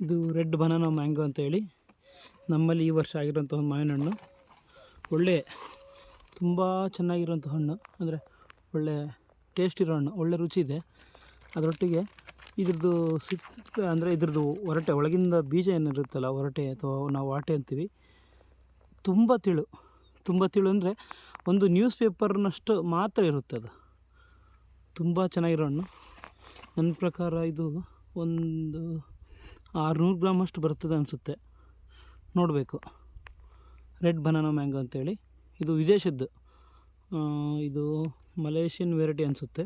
ಇದು red banana mango ಅಂತೇಳಿ ನಮ್ಮಲ್ಲಿ ಈ ವರ್ಷ ಆಗಿರೋಂಥ ಒಂದು ಮಾವಿನ ಹಣ್ಣು. ಒಳ್ಳೆ ತುಂಬ ಚೆನ್ನಾಗಿರೋಂಥ ಹಣ್ಣು, ಅಂದರೆ ಒಳ್ಳೆ ಟೇಸ್ಟ್ ಇರೋ ಹಣ್ಣು, ಒಳ್ಳೆ ರುಚಿ ಇದೆ. ಅದರೊಟ್ಟಿಗೆ ಇದ್ರದ್ದು ಅಂದರೆ ಇದ್ರದ್ದು ಹೊರಟೆ ಒಳಗಿಂದ ಬೀಜ ಏನಿರುತ್ತಲ್ಲ, ಹೊರಟೆ ಅಥವಾ ನಾವು ವಾಟೆ ಅಂತೀವಿ, ತುಂಬ ತಿಳು ಅಂದರೆ ಒಂದು ನ್ಯೂಸ್ ಪೇಪರ್ನಷ್ಟು ಮಾತ್ರ ಇರುತ್ತೆ. ಅದು ತುಂಬ ಚೆನ್ನಾಗಿರೋ ಹಣ್ಣು. ನನ್ನ ಪ್ರಕಾರ ಇದು ಒಂದು 600 ಗ್ರಾಮ್ ಅಷ್ಟು ಬರ್ತದೆ ಅನಿಸುತ್ತೆ, ನೋಡಬೇಕು. ರೆಡ್ ಬನಾನಾ ಮ್ಯಾಂಗೋ ಅಂತೇಳಿ ಇದು ವಿದೇಶದ್ದು, ಇದು ಮಲೇಷಿಯನ್ ವೆರೈಟಿ ಅನಿಸುತ್ತೆ.